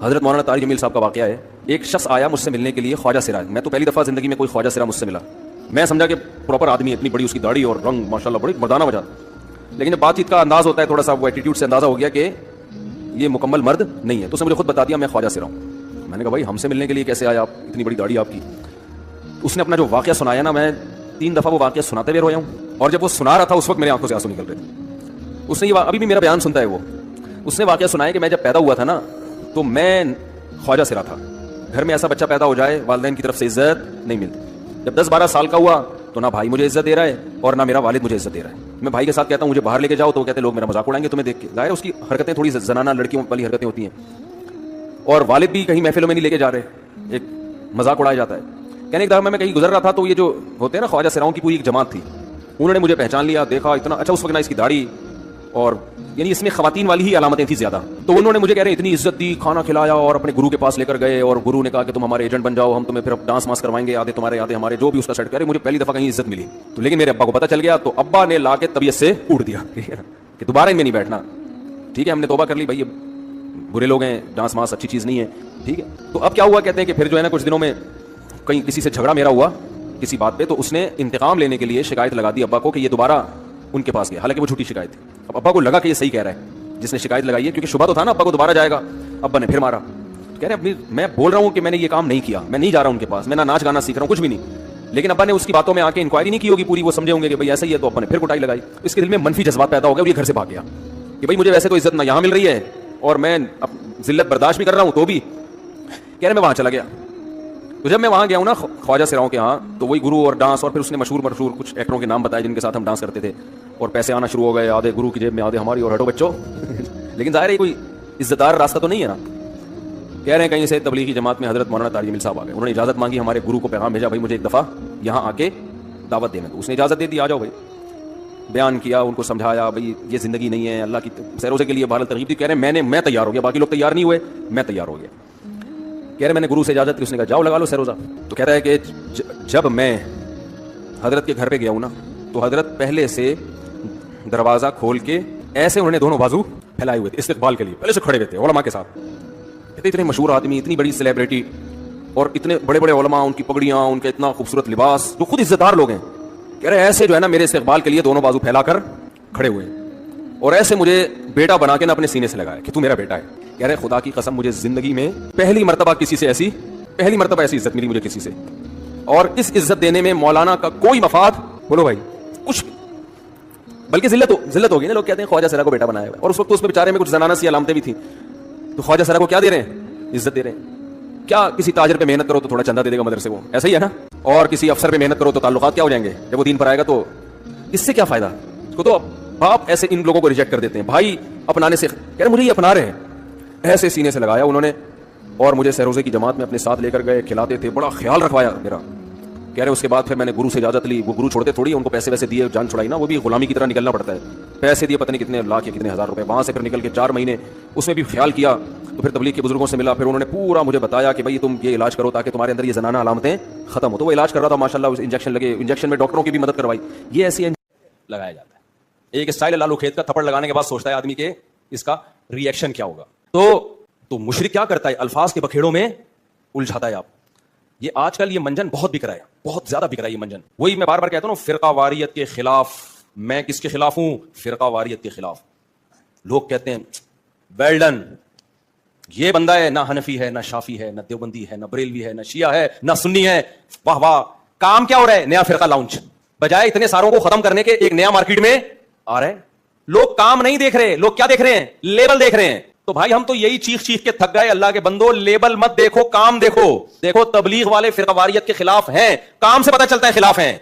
حضرت مولانا طارق جمیل صاحب کا واقعہ ہے. ایک شخص آیا مجھ سے ملنے کے لیے, خواجہ سرا. میں تو پہلی دفعہ زندگی میں کوئی خواجہ سرا مجھ سے ملا. میں سمجھا کہ پراپر آدمی, اتنی بڑی اس کی داڑھی اور رنگ ماشاءاللہ بڑی مردانہ وجہ. لیکن جب بات چیت کا انداز ہوتا ہے تھوڑا سا, وہ ایٹیٹیوڈ سے اندازہ ہو گیا کہ یہ مکمل مرد نہیں ہے. تو اس نے مجھے خود بتا دیا میں خواجہ سرا ہوں. میں نے کہا بھائی ہم سے ملنے کے لیے کیسے آیا آپ, اتنی بڑی داڑھی آپ کی. اس نے اپنا جو واقعہ سنایا نا, میں 3 دفعہ وہ واقعہ سناتے ہوئے رویا ہوں. اور جب وہ سنا رہا تھا اس وقت میری آنکھوں سے آنسو نکل رہے تھے. اس نے یہ ابھی بھی میرا بیان سنتا ہے وہ. اس نے واقعہ سنایا کہ میں جب پیدا ہوا تھا نا تو میں خواجہ سرا تھا. گھر میں ایسا بچہ پیدا ہو جائے والدین کی طرف سے عزت نہیں ملتی. جب 10-12 سال کا ہوا تو نہ بھائی مجھے عزت دے رہا ہے اور نہ میرا والد مجھے عزت دے رہا ہے. میں بھائی کے ساتھ کہتا ہوں مجھے باہر لے کے جاؤ تو وہ کہتے ہیں لوگ میرا مذاق اڑائیں گے تمہیں دیکھ کے. ظاہر اس کی حرکتیں تھوڑی زنانہ لڑکیوں والی حرکتیں ہوتی ہیں. اور والد بھی کہیں محفلوں میں نہیں لے کے جا رہے, ایک مذاق اڑایا جاتا ہے. کہنے ایک دفعہ میں کہیں گزر رہا تھا تو یہ جو ہوتے ہیں نا خواجہ سراؤں کی پوری ایک جماعت تھی, انہوں نے مجھے پہچان لیا, دیکھا اتنا اچھا اس وقت نا اس کی داڑھی, اور یعنی اس میں خواتین والی ہی علامتیں تھیں زیادہ. تو انہوں نے مجھے کہہ رہے اتنی عزت دی, کھانا کھلایا اور اپنے گرو کے پاس لے کر گئے. اور گرو نے کہا کہ تم ہمارے ایجنٹ بن جاؤ, ہم تمہیں پھر ڈانس ماس کروائیں گے, آدھے تمہارے آدھے ہمارے, جو بھی اس کا سیٹ کرے. مجھے پہلی دفعہ کہیں عزت ملی. تو لیکن میرے ابا کو پتہ چل گیا تو ابا نے لا کے طبیعت سے اڑ دیا کہ دوبارہ ان میں نہیں بیٹھنا. ٹھیک ہے ہم نے توبہ کر لی بھائی, برے لوگ ہیں, ڈانس ماس اچھی چیز نہیں ہے. ٹھیک ہے تو اب کیا ہوا, کہتے ہیں کہ پھر جو ہے نا کچھ دنوں میں کہیں کسی سے جھگڑا میرا ہوا کسی بات پہ, تو اس نے انتقام لینے کے لیے شکایت لگا دی ابا کو کہ یہ دوبارہ ان کے پاس گیا. حالانکہ وہ جھوٹی شکایت تھی. اب ابا کو لگا کہ یہ صحیح کہہ رہا ہے جس نے شکایت لگائی ہے, کیونکہ شبہ تو تھا نا ابا کو دوبارہ جائے گا. ابا نے پھر مارا. کہہ رہے میں بول رہا ہوں کہ میں نے یہ کام نہیں کیا, میں نہیں جا رہا ان کے پاس, میں نہ ناچ گانا سیکھ رہا ہوں, کچھ بھی نہیں. لیکن ابا نے اس کی باتوں میں آ کے انکوائری نہیں کی ہوگی پوری, وہ سمجھے ہوں گے کہ بھائی ایسا ہی ہے. تو ابا نے پھر کٹائی لگائی. اس کے دل میں منفی جذبات پیدا ہو گئے اور یہ گھر سے بھاگ گیا کہ بھائی مجھے ویسے تو عزت نہ یہاں مل رہی ہے اور میں ذلت برداشت بھی کر رہا ہوں تو بھی. کہہ رہے میں وہاں چلا گیا. تو جب میں وہاں گیا ہوں نا خواجہ سراؤں کے ہاں, تو وہی گرو اور ڈانس, اور پھر اس نے مشہور کچھ ایکٹروں کے نام بتائے جن کے ساتھ ہم ڈانس کرتے تھے, اور پیسے آنا شروع ہو گئے, آدھے گرو کی جیب میں آدھے ہماری, اور ہٹو بچوں. لیکن ظاہر ہے کوئی عزت دار راستہ تو نہیں ہے نا. کہہ رہے ہیں کہیں سے تبلیغی جماعت میں حضرت مولانا طارق جمیل صاحب آ گئے. انہوں نے اجازت مانگی, ہمارے گرو کو پیغام بھیجا بھائی مجھے ایک دفعہ یہاں آ کے دعوت دینا. تو اس نے اجازت دے دی, آ جاؤ بھائی. بیان کیا, ان کو سمجھایا بھائی یہ زندگی نہیں ہے, اللہ کی سیروزے کے لیے بہرحال ترغیب دی. کہہ رہے ہیں میں تیار ہو گیا, باقی لوگ تیار نہیں ہوئے, میں تیار ہو گیا. کہہ رہے میں نے گرو سے اجازت کی, اس نے کہا جاؤ لگا لو سیروزہ. تو کہتا ہے کہ جب میں حضرت کے گھر پہ گیا ہوں نا تو حضرت پہلے سے دروازہ کھول کے ایسے انہوں نے دونوں بازو پھیلائے ہوئے تھے استقبال کے لیے, پہلے سے کھڑے ہوئے تھے علماء کے ساتھ. کہتے اتنے مشہور آدمی, اتنی بڑی سیلیبریٹی, اور اتنے بڑے بڑے علماء, ان کی پگڑیاں, ان کا اتنا خوبصورت لباس, جو خود عزت دار لوگ ہیں. کہہ رہے ایسے جو ہے نا میرے استقبال کے لیے دونوں بازو پھیلا کر کھڑے ہوئے, اور ایسے مجھے بیٹا بنا کے نا اپنے سینے سے لگایا کہ تو میرا بیٹا ہے. کہہ رہے خدا کی قسم مجھے زندگی میں پہلی مرتبہ ایسی عزت ملی مجھے کسی سے. اور اس عزت دینے میں مولانا کا کوئی مفاد, بولو بھائی, کچھ بلکہ ذلت ہوگی نا. لوگ کہتے ہیں خواجہ سرا کو بیٹا بنایا ہوا ہے, اور اس وقت اس میں بیچارے میں کچھ زنانہ سی علامتیں بھی تھیں. تو خواجہ سرا کو کیا دے رہے ہیں, عزت دے رہے ہیں. کیا کسی تاجر پہ محنت کرو تو تھوڑا چندہ دے دے گا مدرسے, وہ ایسا ہی ہے نا. اور کسی افسر پہ محنت کرو تو تعلقات کیا ہو جائیں گے, جب وہ دین پر آئے گا تو اس سے کیا فائدہ. اس کو تو باپ ایسے ان لوگوں کو ریجیکٹ کر دیتے ہیں, بھائی اپنانے سے. کہہ رہے مجھے یہ اپنا رہے ہیں, ایسے سینے سے لگایا انہوں نے, اور مجھے سیروزے کی جماعت میں اپنے ساتھ لے کر گئے, کھلاتے تھے, بڑا خیال رکھوایا میرا. کہہ رہے اس کے بعد پھر میں نے گرو سے اجازت لی. وہ گرو چھوڑتے تھوڑی, ان کو پیسے ویسے دیے, جان چھڑائی نا, وہ بھی غلامی کی طرح نکلنا پڑتا ہے. پیسے دیے پتہ نہیں کتنے لاکھ یا کتنے ہزار روپے. وہاں سے پھر نکل کے 4 مہینے اس میں بھی خیال کیا. تو پھر تبلیغ کے بزرگوں سے ملا, پھر انہوں نے پورا مجھے بتایا کہ بھائی تم یہ علاج کرو تاکہ تمہارے اندر یہ زنانہ علامتیں ختم ہو. تو وہ علاج کر رہا تھا ماشاءاللہ, انجیکشن لگے, انجیکشن میں ڈاکٹروں کی بھی مدد کروائی. یہ ایسی لگایا جاتا ہے. ایک اسٹائل ہے لالو کھیت کا, تھپڑ لگانے کے بعد سوچتا ہے آدمی کہ اس کا ری ایکشن کیا ہوگا. تو مشرک کیا کرتا ہے, الفاظ کے بکھیڑوں میں الجھاتا ہے. آپ یہ آج کل یہ منجن بہت بک رہا ہے, بہت زیادہ بک رہا ہے یہ منجن. وہی میں بار بار کہتا ہوں نا, فرقہ واریت کے خلاف. میں کس کے خلاف ہوں, فرقہ واریت کے خلاف. لوگ کہتے ہیں ویل ڈن, یہ بندہ ہے نہ حنفی ہے, نہ شافی ہے, نہ دیوبندی ہے, نہ بریلوی ہے, نہ شیعہ ہے, نہ سنی ہے. واہ واہ, کام کیا ہو رہا ہے, نیا فرقہ لانچ. بجائے اتنے ساروں کو ختم کرنے کے ایک نیا مارکیٹ میں آ رہا ہے. لوگ کام نہیں دیکھ رہے, لوگ کیا دیکھ رہے ہیں, لیبل دیکھ رہے ہیں. تو بھائی ہم تو یہی چیخ کے تھک گئے, اللہ کے بندو لیبل مت دیکھو, کام دیکھو. دیکھو تبلیغ والے فرقہ واریت کے خلاف ہیں, کام سے پتہ چلتا ہے خلاف ہیں.